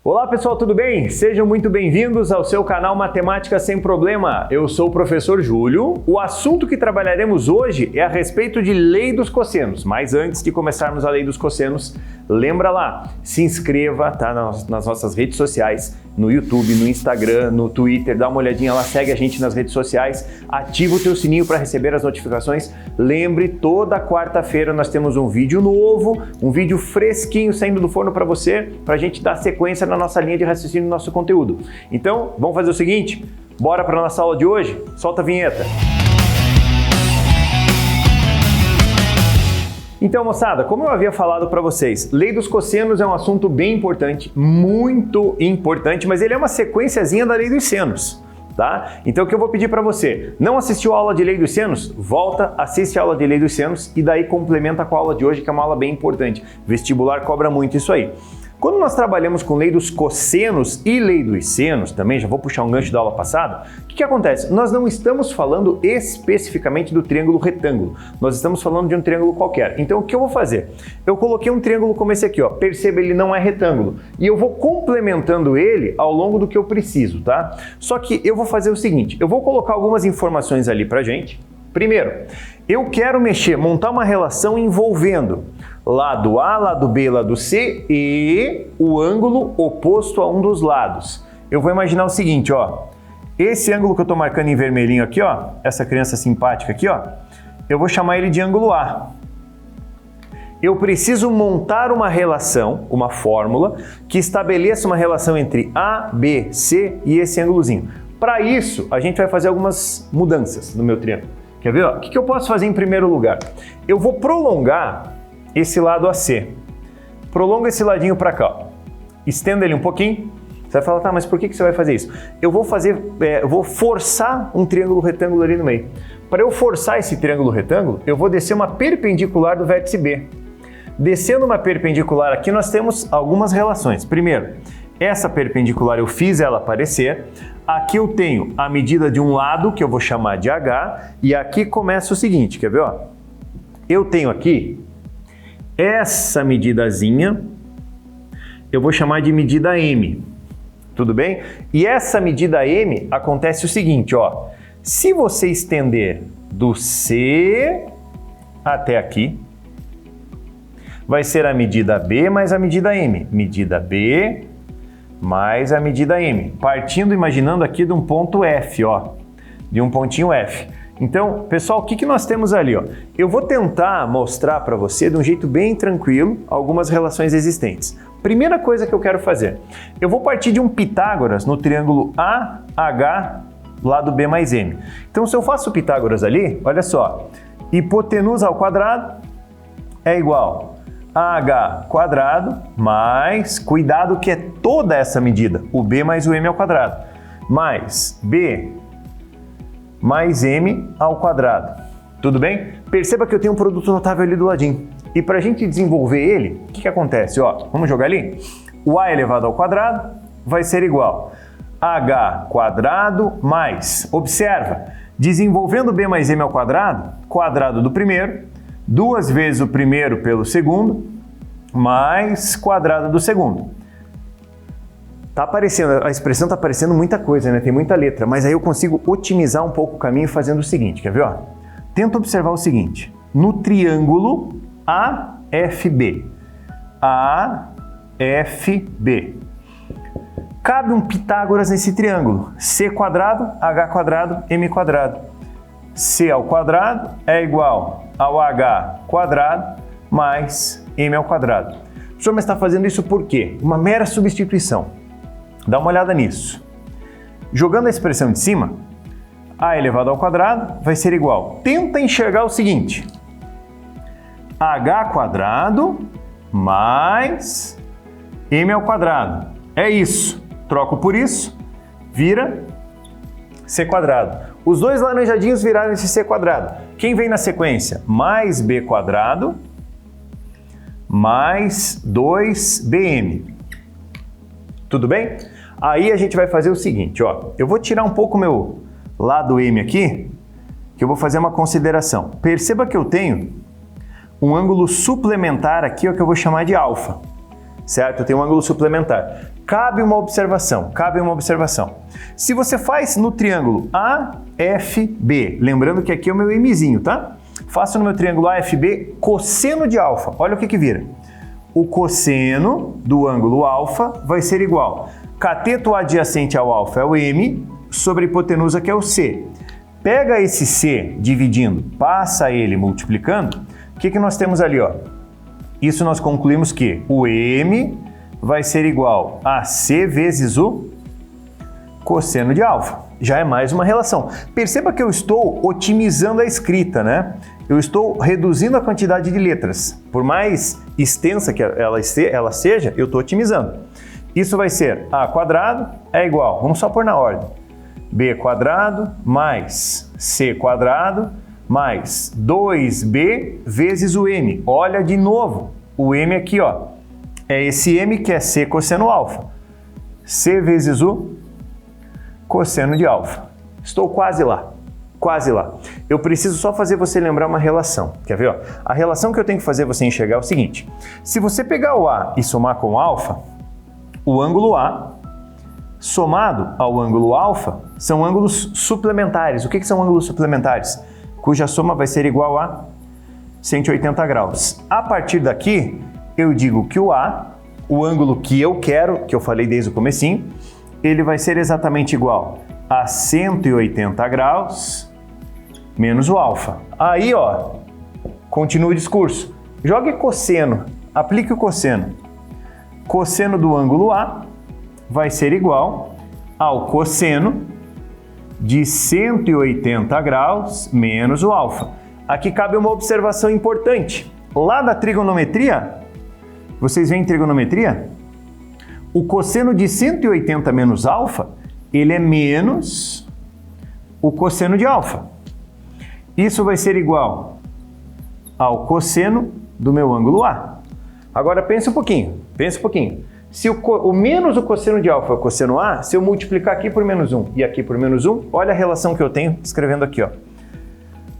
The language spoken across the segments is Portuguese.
Olá pessoal, tudo bem? Sejam muito bem-vindos ao seu canal Matemática Sem Problema. Eu sou o professor Júlio. O assunto que trabalharemos hoje é a respeito de lei dos cossenos. Mas antes de começarmos a lei dos cossenos, lembra lá, se inscreva nas nossas redes sociais, no YouTube, no Instagram, no Twitter, dá uma olhadinha lá, segue a gente nas redes sociais, ativa o teu sininho para receber as notificações. Lembre, toda quarta-feira nós temos um vídeo novo, um vídeo fresquinho saindo do forno para você, para a gente dar sequência na nossa linha de raciocínio do nosso conteúdo. Então, vamos fazer o seguinte, bora para a nossa aula de hoje? Solta a vinheta! Então, moçada, como eu havia falado para vocês, lei dos cossenos é um assunto bem importante, muito importante, mas ele é uma sequenciazinha da lei dos senos, tá? Então, o que eu vou pedir para você, não assistiu a aula de lei dos senos? Volta, assiste a aula de lei dos senos e daí complementa com a aula de hoje, que é uma aula bem importante. Vestibular cobra muito isso aí. Quando nós trabalhamos com lei dos cossenos e lei dos senos, também já vou puxar um gancho da aula passada, o que acontece? Nós não estamos falando especificamente do triângulo retângulo, nós estamos falando de um triângulo qualquer. Então o que eu vou fazer? Eu coloquei um triângulo como esse aqui, ó. Perceba, ele não é retângulo. E eu vou complementando ele ao longo do que eu preciso, tá? Só que eu vou fazer o seguinte, eu vou colocar algumas informações ali pra gente. Primeiro, eu quero montar uma relação envolvendo lado A, lado B, lado C e o ângulo oposto a um dos lados. Eu vou imaginar o seguinte, ó. Esse ângulo que eu estou marcando em vermelhinho aqui, ó, essa criança simpática aqui, ó, eu vou chamar ele de ângulo A. Eu preciso montar uma relação, uma fórmula, que estabeleça uma relação entre A, B, C e esse ângulozinho. Para isso, a gente vai fazer algumas mudanças no meu triângulo. Quer ver? Ó? O que eu posso fazer em primeiro lugar? Eu vou prolongar esse lado AC. Prolonga esse ladinho para cá. Ó. Estenda ele um pouquinho. Você vai falar, tá, mas por que você vai fazer isso? Eu vou forçar um triângulo retângulo ali no meio. Para eu forçar esse triângulo retângulo, eu vou descer uma perpendicular do vértice B. Descendo uma perpendicular aqui, nós temos algumas relações. Primeiro, essa perpendicular eu fiz ela aparecer. Aqui eu tenho a medida de um lado, que eu vou chamar de H, e aqui começa o seguinte, quer ver? Ó? Eu tenho aqui essa medidazinha, eu vou chamar de medida M, tudo bem? E essa medida M acontece o seguinte, ó, se você estender do C até aqui, vai ser a medida B mais a medida M, medida B mais a medida M, partindo, imaginando aqui de um ponto F, ó, de um pontinho F. Então, pessoal, o que nós temos ali? Ó? Eu vou tentar mostrar para você, de um jeito bem tranquilo, algumas relações existentes. Primeira coisa que eu quero fazer, eu vou partir de um Pitágoras no triângulo AH, lado B mais M. Então, se eu faço o Pitágoras ali, olha só, hipotenusa ao quadrado é igual a AH quadrado mais, cuidado que é toda essa medida, o B mais o M ao quadrado, mais B mais M ao quadrado. Tudo bem? Perceba que eu tenho um produto notável ali do ladinho. E para a gente desenvolver ele, o que acontece? Ó, vamos jogar ali? O A elevado ao quadrado vai ser igual a H quadrado mais, observa, desenvolvendo B mais M ao quadrado, quadrado do primeiro, duas vezes o primeiro pelo segundo, mais quadrado do segundo. Tá aparecendo, a expressão tá aparecendo muita coisa, né? Tem muita letra, mas aí eu consigo otimizar um pouco o caminho fazendo o seguinte, quer ver? Ó? Tenta observar o seguinte, no triângulo AFB, cabe um Pitágoras nesse triângulo, C quadrado, H quadrado, M quadrado. C ao quadrado é igual ao H quadrado mais M ao quadrado. O senhor está fazendo isso por quê? Uma mera substituição. Dá uma olhada nisso. Jogando a expressão de cima, A elevado ao quadrado vai ser igual. Tenta enxergar o seguinte. H quadrado mais M ao quadrado. É isso. Troco por isso, vira C quadrado. Os dois laranjadinhos viraram esse C quadrado. Quem vem na sequência? Mais B quadrado mais 2BM. Tudo bem? Aí a gente vai fazer o seguinte, ó. Eu vou tirar um pouco o meu lado M aqui, que eu vou fazer uma consideração. Perceba que eu tenho um ângulo suplementar aqui, ó, que eu vou chamar de alfa. Certo? Eu tenho um ângulo suplementar. cabe uma observação, Se você faz no triângulo AFB, lembrando que aqui é o meu Mzinho, tá? Faço no meu triângulo AFB cosseno de alfa. Olha o que vira. O cosseno do ângulo alfa vai ser igual. Cateto adjacente ao alfa é o M, sobre a hipotenusa que é o C. Pega esse C dividindo, passa ele multiplicando, o que nós temos ali, ó? Isso nós concluímos que o M vai ser igual a C vezes o cosseno de alfa. Já é mais uma relação. Perceba que eu estou otimizando a escrita, né? Eu estou reduzindo a quantidade de letras. Por mais extensa que ela seja, eu estou otimizando. Isso vai ser A quadrado é igual, vamos só pôr na ordem, B quadrado mais C quadrado mais 2B vezes o M. Olha de novo, o M aqui, ó, é esse M que é C cosseno alfa. C vezes o cosseno de alfa. Estou quase lá. Quase lá. Eu preciso só fazer você lembrar uma relação. Quer ver? Ó? A relação que eu tenho que fazer você enxergar é o seguinte. Se você pegar o A e somar com o alfa, o ângulo A somado ao ângulo alfa são ângulos suplementares. O que são ângulos suplementares? Cuja soma vai ser igual a 180 graus. A partir daqui, eu digo que o A, o ângulo que eu quero, que eu falei desde o comecinho, ele vai ser exatamente igual a 180 graus menos o alfa. Aí, ó, continua o discurso. Jogue cosseno, aplique o cosseno. Cosseno do ângulo A vai ser igual ao cosseno de 180 graus menos o alfa. Aqui cabe uma observação importante. Lá da trigonometria, vocês veem trigonometria? O cosseno de 180 menos alfa, ele é menos o cosseno de alfa. Isso vai ser igual ao cosseno do meu ângulo A. Agora pensa um pouquinho. Se o menos o cosseno de alfa é o cosseno A, se eu multiplicar aqui por menos 1 e aqui por menos 1, olha a relação que eu tenho escrevendo aqui, ó.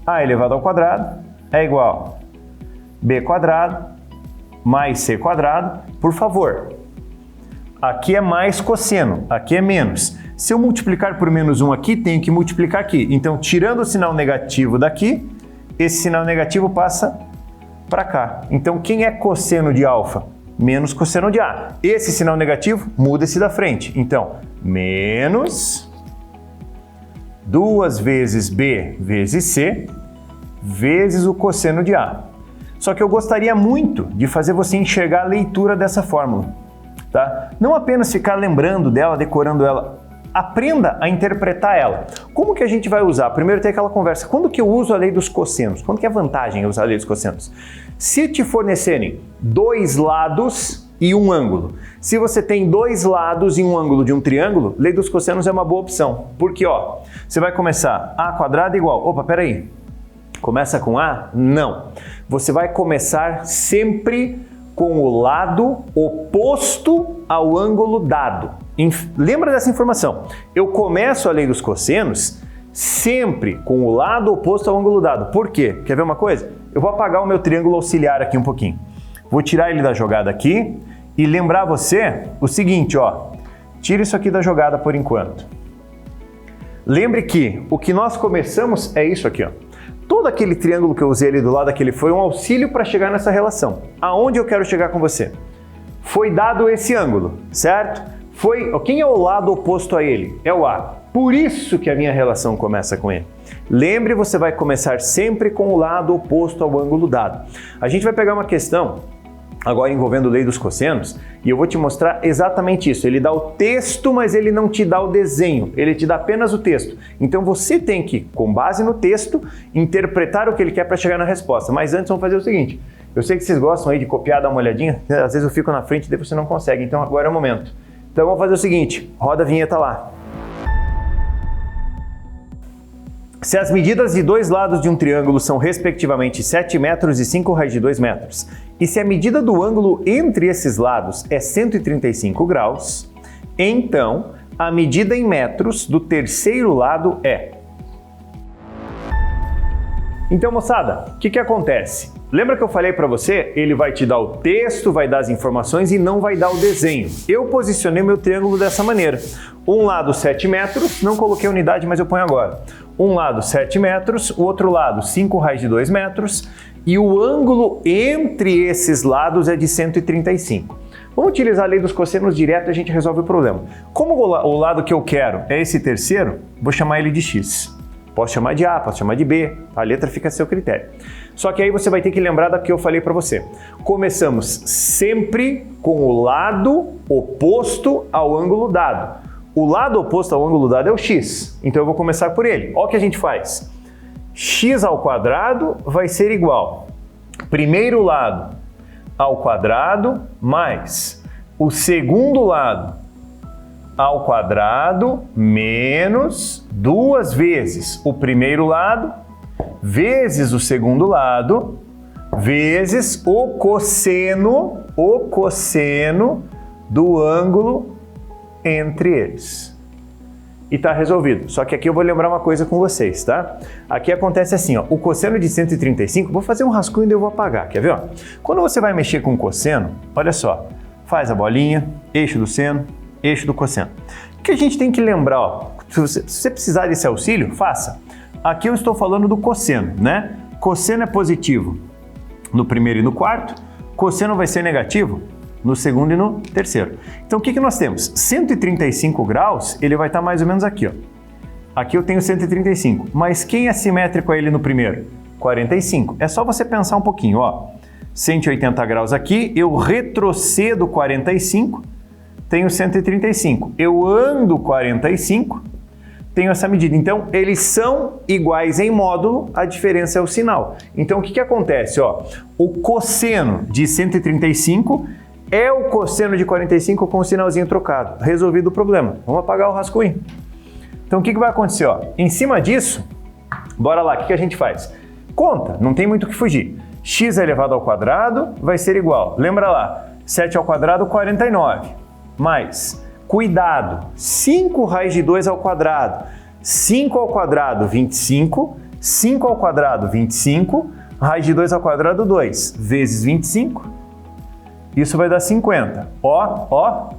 A elevado ao quadrado é igual a B quadrado mais C quadrado. Por favor, aqui é mais cosseno, aqui é menos. Se eu multiplicar por menos 1 aqui, tenho que multiplicar aqui. Então, tirando o sinal negativo daqui, esse sinal negativo passa para cá. Então, quem é cosseno de alfa? Menos cosseno de A. Esse sinal negativo muda esse da frente. Então, menos 2 vezes B vezes C vezes o cosseno de A. Só que eu gostaria muito de fazer você enxergar a leitura dessa fórmula. Tá? Não apenas ficar lembrando dela, decorando ela. Aprenda a interpretar ela. Como que a gente vai usar? Primeiro tem aquela conversa. Quando que eu uso a lei dos cossenos? Quando que é vantagem eu usar a lei dos cossenos? Se te fornecerem dois lados e um ângulo. Se você tem dois lados e um ângulo de um triângulo, lei dos cossenos é uma boa opção. Porque, ó, você vai começar A quadrado igual... Opa, peraí. Começa com A? Não. Você vai começar sempre com o lado oposto ao ângulo dado. Lembra dessa informação? Eu começo a lei dos cossenos sempre com o lado oposto ao ângulo dado. Por quê? Quer ver uma coisa? Eu vou apagar o meu triângulo auxiliar aqui um pouquinho. Vou tirar ele da jogada aqui e lembrar você o seguinte, ó. Tira isso aqui da jogada por enquanto. Lembre que o que nós começamos é isso aqui, ó. Todo aquele triângulo que eu usei ali do lado daquele foi um auxílio para chegar nessa relação. Aonde eu quero chegar com você? Foi dado esse ângulo, certo? Quem é o lado oposto a ele? É o A. Por isso que a minha relação começa com ele. Lembre, você vai começar sempre com o lado oposto ao ângulo dado. A gente vai pegar uma questão agora envolvendo lei dos cossenos e eu vou te mostrar exatamente isso. Ele dá o texto, mas ele não te dá o desenho. Ele te dá apenas o texto. Então você tem que, com base no texto, interpretar o que ele quer para chegar na resposta. Mas antes vamos fazer o seguinte. Eu sei que vocês gostam aí de copiar, dar uma olhadinha. Às vezes eu fico na frente e depois você não consegue. Então agora é o momento. Então vamos fazer o seguinte, roda a vinheta lá. Se as medidas de dois lados de um triângulo são respectivamente 7 metros e 5 raios de 2 metros, e se a medida do ângulo entre esses lados é 135 graus, então a medida em metros do terceiro lado é... Então, moçada, o que acontece? Lembra que eu falei para você? Ele vai te dar o texto, vai dar as informações e não vai dar o desenho. Eu posicionei meu triângulo dessa maneira. Um lado 7 metros, não coloquei unidade, mas eu ponho agora. Um lado 7 metros, o outro lado 5 raios de 2 metros e o ângulo entre esses lados é de 135. Vamos utilizar a lei dos cossenos direto e a gente resolve o problema. Como o lado que eu quero é esse terceiro, vou chamar ele de x. Posso chamar de A, posso chamar de B, a letra fica a seu critério. Só que aí você vai ter que lembrar da que eu falei para você. Começamos sempre com o lado oposto ao ângulo dado. O lado oposto ao ângulo dado é o x, então eu vou começar por ele. Olha o que a gente faz. X ao quadrado vai ser igual. Primeiro lado ao quadrado mais o segundo lado ao quadrado menos 2 vezes o primeiro lado vezes o segundo lado vezes o cosseno do ângulo entre eles. E tá resolvido. Só que aqui eu vou lembrar uma coisa com vocês, tá? Aqui acontece assim, ó, o cosseno de 135, vou fazer um rascunho e eu vou apagar, quer ver? Ó? Quando você vai mexer com o cosseno, olha só, faz a bolinha, eixo do seno, eixo do cosseno. O que a gente tem que lembrar, ó, se você precisar desse auxílio, faça. Aqui eu estou falando do cosseno, né? Cosseno é positivo no primeiro e no quarto, cosseno vai ser negativo no segundo e no terceiro. Então o que nós temos? 135 graus, ele vai estar mais ou menos aqui, ó. Aqui eu tenho 135, mas quem é simétrico a ele no primeiro? 45. É só você pensar um pouquinho, ó. 180 graus aqui, eu retrocedo 45, tenho 135. Eu ando 45, tenho essa medida. Então, eles são iguais em módulo, a diferença é o sinal. Então, o que acontece? Ó, o cosseno de 135 é o cosseno de 45 com o sinalzinho trocado. Resolvido o problema. Vamos apagar o rascunho. Então, o que vai acontecer? Ó, em cima disso, bora lá, o que a gente faz? Conta, não tem muito o que fugir. X elevado ao quadrado vai ser igual. Lembra lá, 7 ao quadrado, 49. Mais, cuidado, 5 raiz de 2 ao quadrado. 5 ao quadrado, 25. 5 ao quadrado, 25. Raiz de 2 ao quadrado, 2. Vezes 25. Isso vai dar 50. Ó,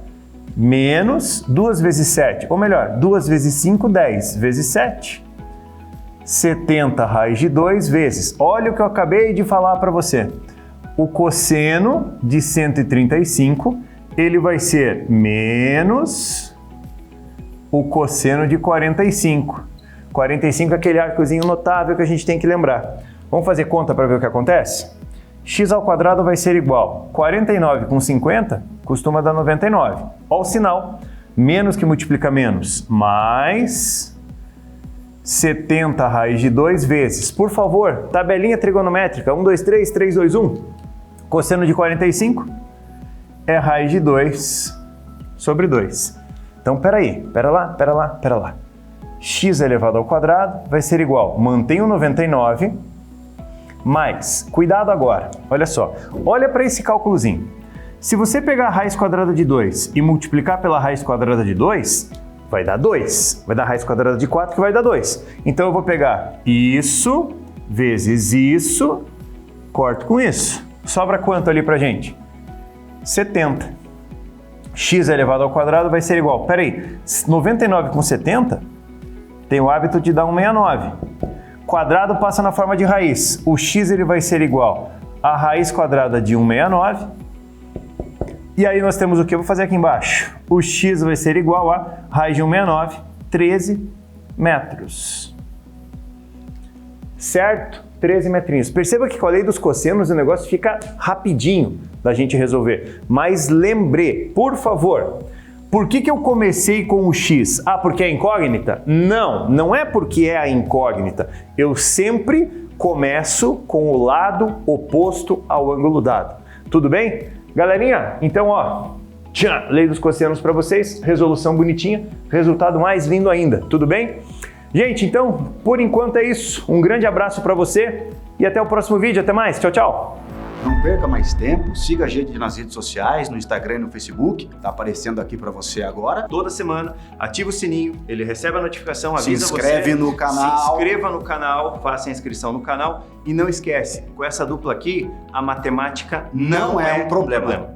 menos 2 vezes 7. Ou melhor, 2 vezes 5, 10. Vezes 7. 70 raiz de 2 vezes. Olha o que eu acabei de falar para você. O cosseno de 135, ele vai ser menos o cosseno de 45. 45 é aquele arcozinho notável que a gente tem que lembrar. Vamos fazer conta para ver o que acontece? X ao quadrado vai ser igual. 49 com 50 costuma dar 99. Olha o sinal. Menos que multiplica menos. Mais 70 raiz de 2 vezes. Por favor, tabelinha trigonométrica. 1, 2, 3, 3, 2, 1. Cosseno de 45 é raiz de 2 sobre 2. Então, pera lá. X elevado ao quadrado vai ser igual. Mantenho 99... mais, cuidado agora, olha só, olha para esse cálculozinho. Se você pegar a raiz quadrada de 2 e multiplicar pela raiz quadrada de 2, vai dar 2. Vai dar raiz quadrada de 4 que vai dar 2. Então eu vou pegar isso vezes isso, corto com isso. Sobra quanto ali pra gente? 70. X elevado ao quadrado vai ser igual, peraí, 99 com 70 tem o hábito de dar 169. Quadrado passa na forma de raiz. O x ele vai ser igual a raiz quadrada de 169. E aí nós temos o que? Eu vou fazer aqui embaixo. O x vai ser igual a raiz de 169, 13 metros. Certo? 13 metrinhos. Perceba que com a lei dos cossenos o negócio fica rapidinho da gente resolver. Mas lembre, por favor, por que eu comecei com o x? Ah, porque é incógnita? Não, não é porque é a incógnita. Eu sempre começo com o lado oposto ao ângulo dado. Tudo bem? Galerinha, então ó, tchan, lei dos cossenos para vocês, resolução bonitinha, resultado mais lindo ainda. Tudo bem? Gente, então, por enquanto é isso. Um grande abraço para você e até o próximo vídeo. Até mais. Tchau, tchau. Não perca mais tempo, siga a gente nas redes sociais, no Instagram e no Facebook, tá aparecendo aqui para você agora. Toda semana, ativa o sininho, ele recebe a notificação, avisa você. Se inscreve no canal. Se inscreva no canal, faça a inscrição no canal e não esquece, com essa dupla aqui, a matemática não é um problema.